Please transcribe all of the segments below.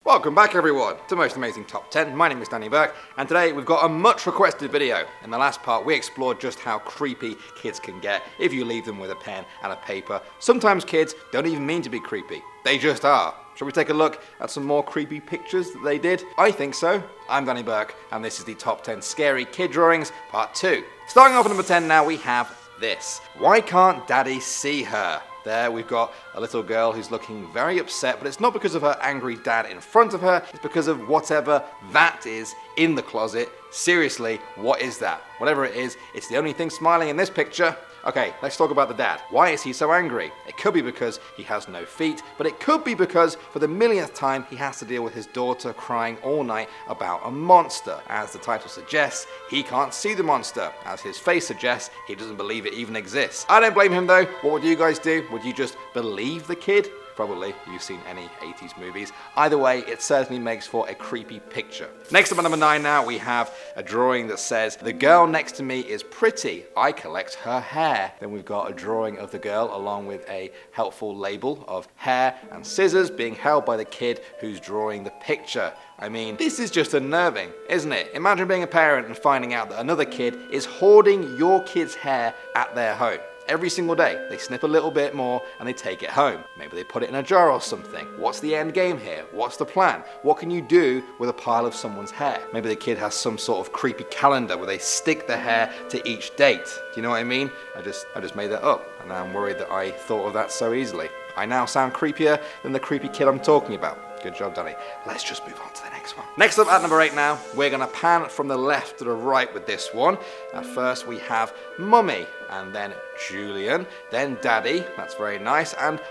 Welcome back everyone to Most Amazing Top 10. My name is Danny Burke and today we've got a much requested video. In the last part we explored just how creepy kids can get if you leave them with a pen and a paper. Sometimes kids don't even mean to be creepy, they just are. Shall we take a look at some more creepy pictures that they did? I think so. I'm Danny Burke and this is the Top 10 Scary Kid Drawings Part 2. Starting off at number 10 now we have this. Why can't Daddy see her? There we've got a little girl who's looking very upset, but it's not because of her angry dad in front of her, it's because of whatever that is in the closet. Seriously, what is that? Whatever it is, it's the only thing smiling in this picture. Okay, let's talk about the dad. Why is he so angry? It could be because he has no feet, but it could be because for the millionth time he has to deal with his daughter crying all night about a monster. As the title suggests, he can't see the monster. As his face suggests, he doesn't believe it even exists. I don't blame him though. What would you guys do? Would you just believe the kid? Probably, you've seen any 80s movies. Either way, it certainly makes for a creepy picture. Next up at number 9 now, we have a drawing that says, "The girl next to me is pretty, I collect her hair." Then we've got a drawing of the girl along with a helpful label of hair and scissors being held by the kid who's drawing the picture. I mean, this is just unnerving, isn't it? Imagine being a parent and finding out that another kid is hoarding your kid's hair at their home. Every single day, they snip a little bit more and they take it home. Maybe they put it in a jar or something. What's the end game here? What's the plan? What can you do with a pile of someone's hair? Maybe the kid has some sort of creepy calendar where they stick the hair to each date. Do you know what I mean? I just made that up and I'm worried that I thought of that so easily. I now sound creepier than the creepy kid I'm talking about. Good job, Danny. Let's just move on to the next one. Next up at number 8 now, we're going to pan from the left to the right with this one. At first we have Mummy, and then Julian, then Daddy, that's very nice, and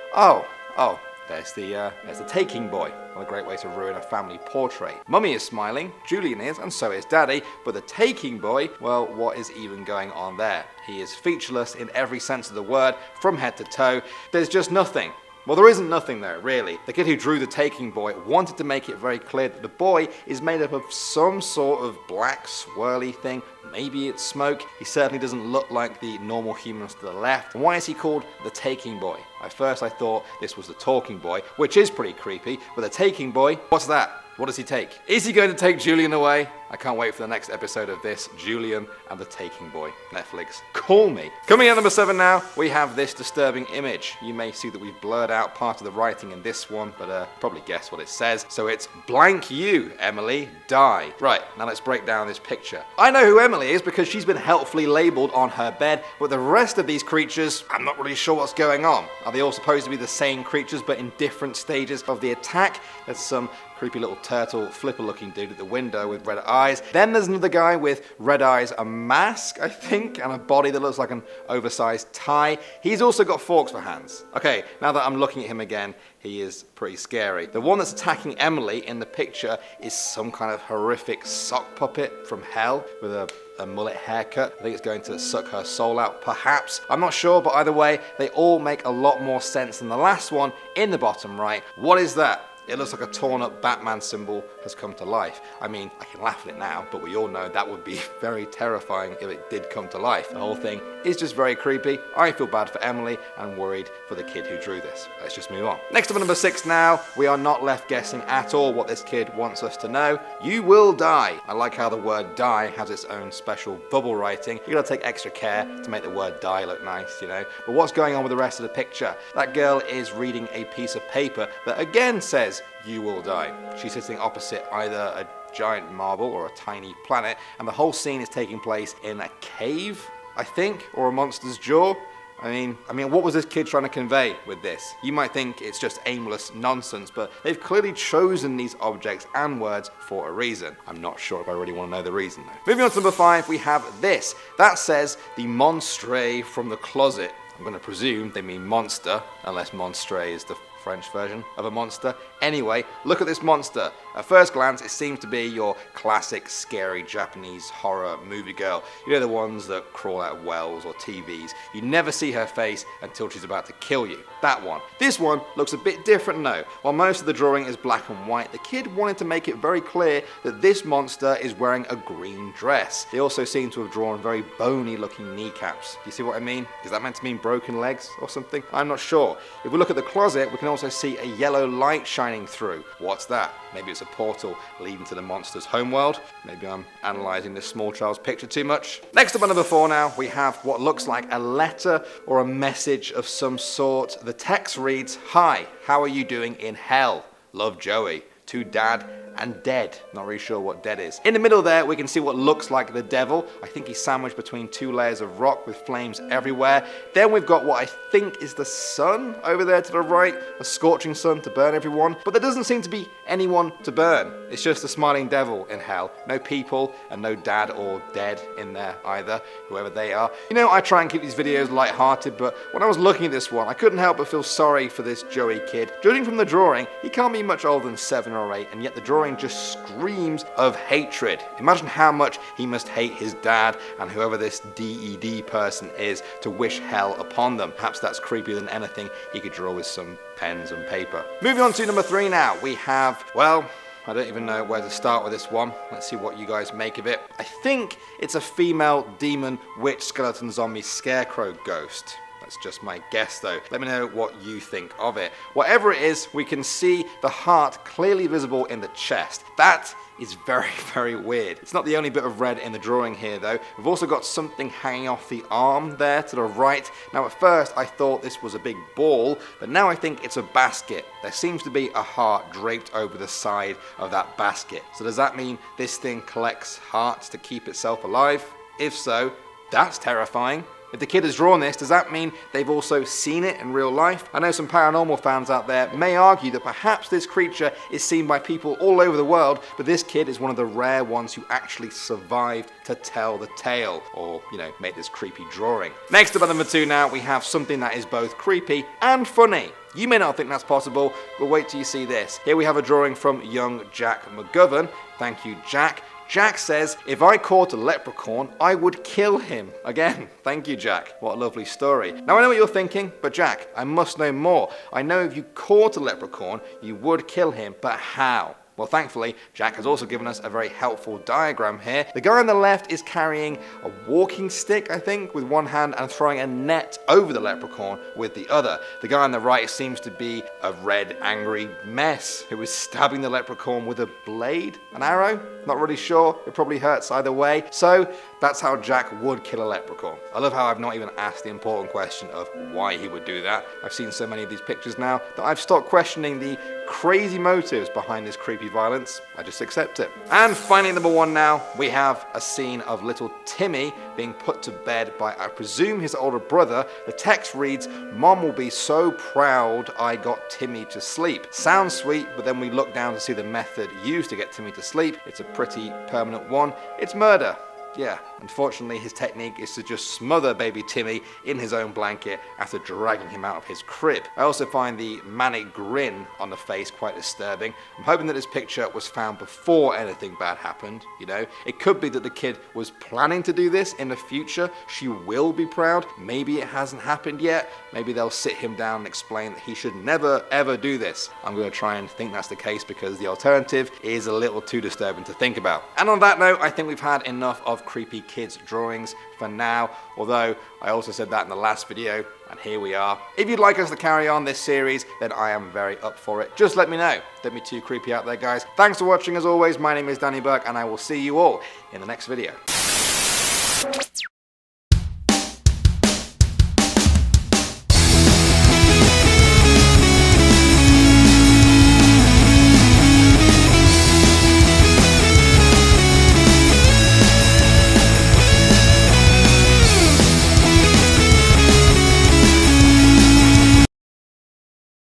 there's the taking boy. What a great way to ruin a family portrait. Mummy is smiling, Julian is, and so is Daddy, but the taking boy, well, what is even going on there? He is featureless in every sense of the word, from head to toe. There's just nothing. Well, there isn't nothing there, really. The kid who drew the taking boy wanted to make it very clear that the boy is made up of some sort of black swirly thing. Maybe it's smoke. He certainly doesn't look like the normal humans to the left. And why is he called the taking boy? At first I thought this was the talking boy, which is pretty creepy, but the taking boy, what's that? What does he take? Is he going to take Julian away? I can't wait for the next episode of this, Julian and the Taking Boy. Netflix, call me. Coming in at number 7 now, we have this disturbing image. You may see that we've blurred out part of the writing in this one, but probably guess what it says. So it's blank you, Emily, die. Right, now let's break down this picture. I know who Emily is because she's been helpfully labelled on her bed, but the rest of these creatures, I'm not really sure what's going on. Are they all supposed to be the same creatures but in different stages of the attack? There's some creepy little turtle flipper looking dude at the window with red eyes. Then there's another guy with red eyes, a mask I think, and a body that looks like an oversized tie. He's also got forks for hands. Okay, now that I'm looking at him again, he is pretty scary. The one that's attacking Emily in the picture is some kind of horrific sock puppet from hell with a mullet haircut. I think it's going to suck her soul out, perhaps. I'm not sure, but either way, they all make a lot more sense than the last one in the bottom right. What is that? It looks like a torn up Batman symbol has come to life. I mean, I can laugh at it now, but we all know that would be very terrifying if it did come to life. The whole thing is just very creepy. I feel bad for Emily and worried for the kid who drew this. Let's just move on. Next up at number 6 now, we are not left guessing at all what this kid wants us to know. You will die. I like how the word die has its own special bubble writing. You gotta take extra care to make the word die look nice, you know. But what's going on with the rest of the picture? That girl is reading a piece of paper that again says, "You will die." She's sitting opposite either a giant marble or a tiny planet, and the whole scene is taking place in a cave, I think, or a monster's jaw. I mean, what was this kid trying to convey with this? You might think it's just aimless nonsense, but they've clearly chosen these objects and words for a reason. I'm not sure if I really want to know the reason though. Moving on to number 5, we have this. That says, "The monstre from the closet." I'm going to presume they mean monster, unless monstre is the French version of a monster. Anyway, look at this monster. At first glance, it seems to be your classic scary Japanese horror movie girl. You know, the ones that crawl out of wells or TVs. You never see her face until she's about to kill you. That one. This one looks a bit different though. While most of the drawing is black and white, the kid wanted to make it very clear that this monster is wearing a green dress. They also seem to have drawn very bony looking kneecaps. Do you see what I mean? Is that meant to mean broken legs or something? I'm not sure. If we look at the closet, we can can also see a yellow light shining through. What's that? Maybe it's a portal leading to the monster's homeworld. Maybe I'm analysing this small child's picture too much. Next up on number 4 now, we have what looks like a letter or a message of some sort. The text reads, "Hi, how are you doing in hell? Love, Joey. To Dad and Dead." Not really sure what Dead is. In the middle there, we can see what looks like the devil. I think he's sandwiched between 2 layers of rock with flames everywhere. Then we've got what I think is the sun over there to the right, a scorching sun to burn everyone. But there doesn't seem to be anyone to burn. It's just a smiling devil in hell. No people and no Dad or Dead in there either, whoever they are. You know, I try and keep these videos light-hearted, but when I was looking at this one, I couldn't help but feel sorry for this Joey kid. Judging from the drawing, he can't be much older than 7 or 8, and yet the drawing just screams of hatred. Imagine how much he must hate his dad and whoever this DED person is to wish hell upon them. Perhaps that's creepier than anything he could draw with some pens and paper. Moving on to number 3 now, we have, well, I don't even know where to start with this one. Let's see what you guys make of it. I think it's a female demon witch skeleton zombie scarecrow ghost. That's just my guess though. Let me know what you think of it. Whatever it is, we can see the heart clearly visible in the chest. That is very, very weird. It's not the only bit of red in the drawing here though. We've also got something hanging off the arm there to the right. Now at first I thought this was a big ball, but now I think it's a basket. There seems to be a heart draped over the side of that basket. So does that mean this thing collects hearts to keep itself alive? If so, that's terrifying. If the kid has drawn this, does that mean they've also seen it in real life? I know some paranormal fans out there may argue that perhaps this creature is seen by people all over the world, but this kid is one of the rare ones who actually survived to tell the tale, or, you know, make this creepy drawing. Next up at number 2 now, we have something that is both creepy and funny. You may not think that's possible, but wait till you see this. Here we have a drawing from young Jack McGovern. Thank you, Jack. Jack says, "If I caught a leprechaun, I would kill him." Again, thank you, Jack. What a lovely story. Now I know what you're thinking, but Jack, I must know more. I know if you caught a leprechaun, you would kill him, but how? Well, thankfully, Jack has also given us a very helpful diagram here. The guy on the left is carrying a walking stick, I think, with one hand and throwing a net over the leprechaun with the other. The guy on the right seems to be a red, angry mess who is stabbing the leprechaun with a blade, an arrow? Not really sure. It probably hurts either way. So that's how Jack would kill a leprechaun. I love how I've not even asked the important question of why he would do that. I've seen so many of these pictures now that I've stopped questioning the crazy motives behind this creepy violence. I just accept it. And finally, number 1 now, we have a scene of little Timmy being put to bed by, I presume, his older brother. The text reads, "Mom will be so proud I got Timmy to sleep." Sounds sweet, but then we look down to see the method used to get Timmy to sleep. It's a pretty permanent one. It's murder. Yeah, unfortunately his technique is to just smother baby Timmy in his own blanket after dragging him out of his crib. I also find the manic grin on the face quite disturbing. I'm hoping that this picture was found before anything bad happened, you know. It could be that the kid was planning to do this in the future. She will be proud. Maybe it hasn't happened yet. Maybe they'll sit him down and explain that he should never ever do this. I'm going to try and think that's the case because the alternative is a little too disturbing to think about. And on that note, I think we've had enough of creepy kids drawings for now, although I also said that in the last video, and here we are. If you'd like us to carry on this series, then I am very up for it. Just let me know. Don't be too creepy out there, guys. Thanks for watching as always. My name is Danny Burke, and I will see you all in the next video.